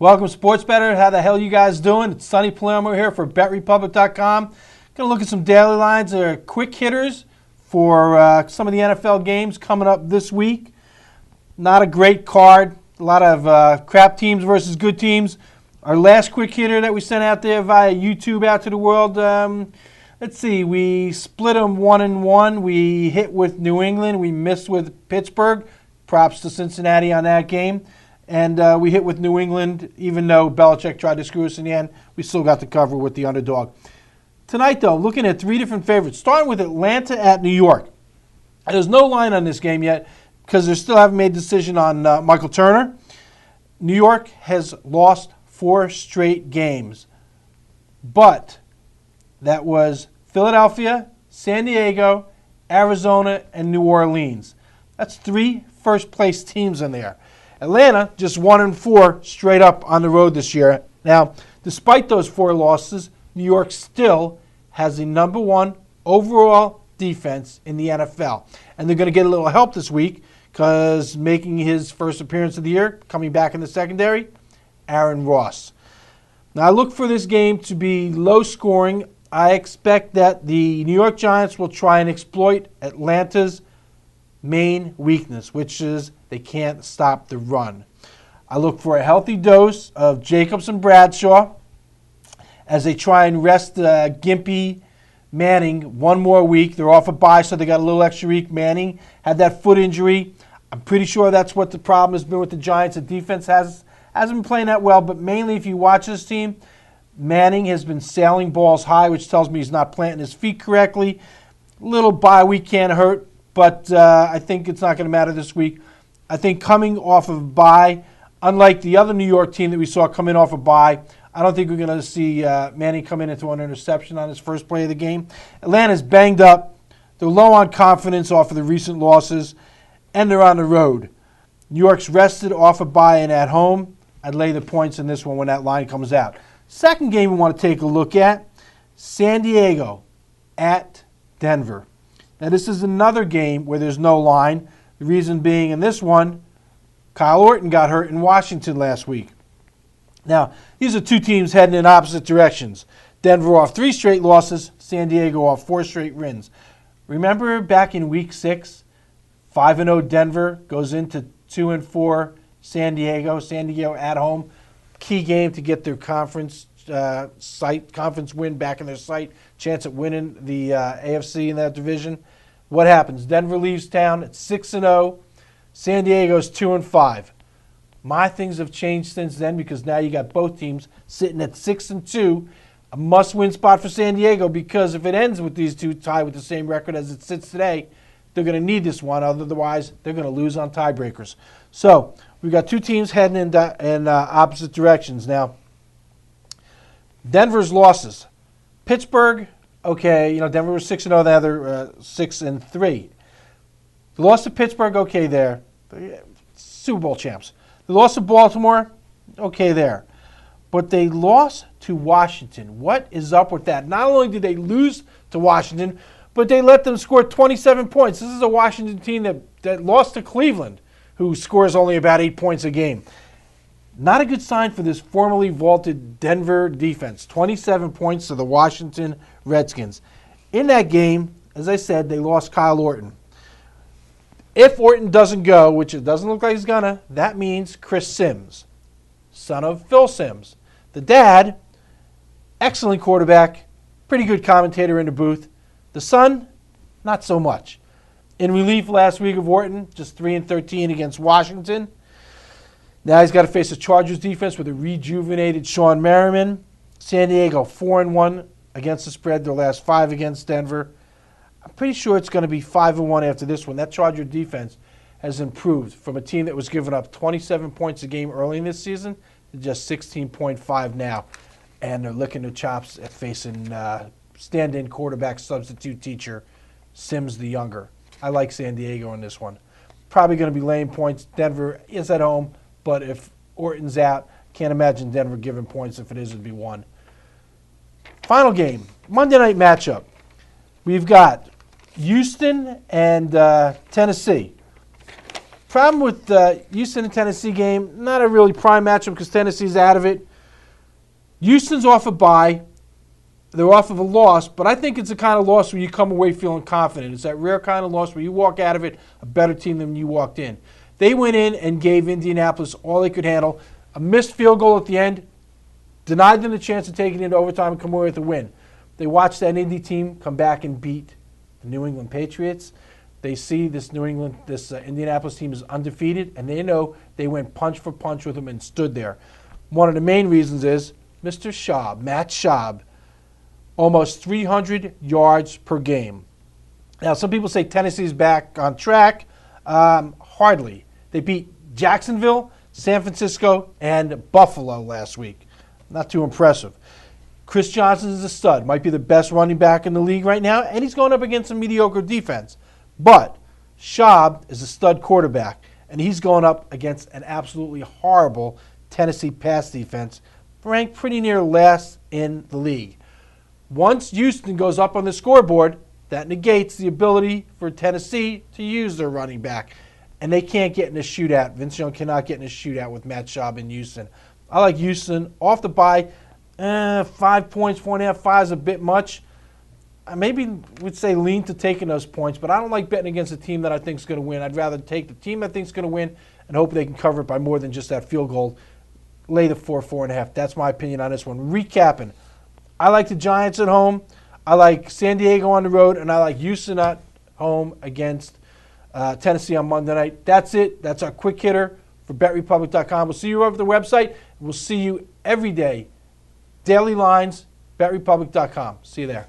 Welcome, Sports Better. How the hell you guys doing? It's Sonny Palermo here for BetRepublic.com. Going to look at some daily lines or quick hitters for some of the NFL games coming up this week. Not a great card. A lot of crap teams versus good teams. Our last quick hitter that we sent out there via YouTube out to the world, let's see, we split them 1-1. We hit with New England. We missed with Pittsburgh. Props to Cincinnati on that game. And we hit with New England, even though Belichick tried to screw us in the end. We still got the cover with the underdog. Tonight, though, looking at three different favorites, starting with Atlanta at New York. There's no line on this game yet because they still haven't made a decision on Michael Turner. New York has lost 4 straight games. But that was Philadelphia, San Diego, Arizona, and New Orleans. That's 3 first-place teams in there. Atlanta just 1-4 straight up on the road this year. Now, despite those 4 losses, New York still has the number 1 overall defense in the NFL. And they're going to get a little help this week because making his first appearance of the year, coming back in the secondary, Aaron Ross. Now, I look for this game to be low scoring. I expect that the New York Giants will try and exploit Atlanta's main weakness, which is they can't stop the run. I look for a healthy dose of Jacobs and Bradshaw as they try and rest gimpy Manning one more week. They're off a bye, so they got a little extra week. Manning had that foot injury. I'm pretty sure that's what the problem has been with the Giants. The defense hasn't been playing that well, but mainly if you watch this team, Manning has been sailing balls high, which tells me he's not planting his feet correctly. Little bye week can't hurt. But I think it's not going to matter this week. I think coming off of a bye, unlike the other New York team that we saw coming off a bye, I don't think we're going to see Manning come in and throw an interception on his first play of the game. Atlanta's banged up. They're low on confidence off of the recent losses, and they're on the road. New York's rested off a bye and at home. I'd lay the points in this one when that line comes out. Second game we want to take a look at, San Diego at Denver. Now, this is another game where there's no line. The reason being in this one, Kyle Orton got hurt in Washington last week. Now, these are 2 teams heading in opposite directions. Denver off 3 straight losses, San Diego off 4 straight wins. Remember back in Week 6, 5-0 Denver goes into 2-4 San Diego. San Diego at home. Key game to get their conference win back in their sight. Chance at winning the AFC in that division. What happens? Denver leaves town at 6-0. San Diego's 2-5. My things have changed since then because now you got both teams sitting at 6-2. A must-win spot for San Diego because if it ends with these two tied with the same record as it sits today, they're going to need this one. Otherwise, they're going to lose on tiebreakers. So we've got 2 teams heading in opposite directions. Now, Denver's losses. Pittsburgh, okay, Denver was 6-0, the other 6-3. The loss to Pittsburgh, okay there. Super Bowl champs. The loss to Baltimore, okay there. But they lost to Washington. What is up with that? Not only did they lose to Washington, but they let them score 27 points. This is a Washington team that lost to Cleveland, who scores only about 8 points a game. Not a good sign for this formerly vaulted Denver defense. 27 points to the Washington Redskins. In that game, as I said, they lost Kyle Orton. If Orton doesn't go, which it doesn't look like he's going to, that means Chris Sims, son of Phil Sims. The dad, excellent quarterback, pretty good commentator in the booth. The son, not so much. In relief last week of Orton, just 3-13 against Washington. Now he's got to face a Chargers defense with a rejuvenated Sean Merriman. San Diego 4-1 against the spread, their last 5 against Denver. I'm pretty sure it's going to be 5-1 after this one. That Charger defense has improved from a team that was giving up 27 points a game early in this season to just 16.5 now. And they're licking their chops at facing stand-in quarterback substitute teacher Sims the Younger. I like San Diego in this one. Probably going to be laying points. Denver is at home. But if Orton's out, can't imagine Denver giving points. If it is, it'd be 1. Final game, Monday night matchup. We've got Houston and Tennessee. Problem with the Houston and Tennessee game, not a really prime matchup because Tennessee's out of it. Houston's off a bye. They're off of a loss, but I think it's the kind of loss where you come away feeling confident. It's that rare kind of loss where you walk out of it a better team than you walked in. They went in and gave Indianapolis all they could handle. A missed field goal at the end denied them the chance of taking it into overtime and come away with a win. They watched that Indy team come back and beat the New England Patriots. They see this Indianapolis team is undefeated, and they know they went punch for punch with them and stood there. One of the main reasons is Mr. Schaub, Matt Schaub, almost 300 yards per game. Now, some people say Tennessee's back on track. Hardly. They beat Jacksonville, San Francisco, and Buffalo last week. Not too impressive. Chris Johnson is a stud. Might be the best running back in the league right now, and he's going up against a mediocre defense. But Schaub is a stud quarterback, and he's going up against an absolutely horrible Tennessee pass defense, ranked pretty near last in the league. Once Houston goes up on the scoreboard, that negates the ability for Tennessee to use their running back. And they can't get in a shootout. Vince Young cannot get in a shootout with Matt Schaub in Houston. I like Houston off the bye. 5 points, 4.5, 5 is a bit much. I maybe would say lean to taking those points, but I don't like betting against a team that I think is going to win. I'd rather take the team I think is going to win and hope they can cover it by more than just that field goal. Lay the 4.5. That's my opinion on this one. Recapping. I like the Giants at home. I like San Diego on the road, and I like Houston at home against Tennessee on Monday night. That's it. That's our quick hitter for BetRepublic.com. We'll see you over at the website. We'll see you every day. Daily lines, BetRepublic.com. See you there.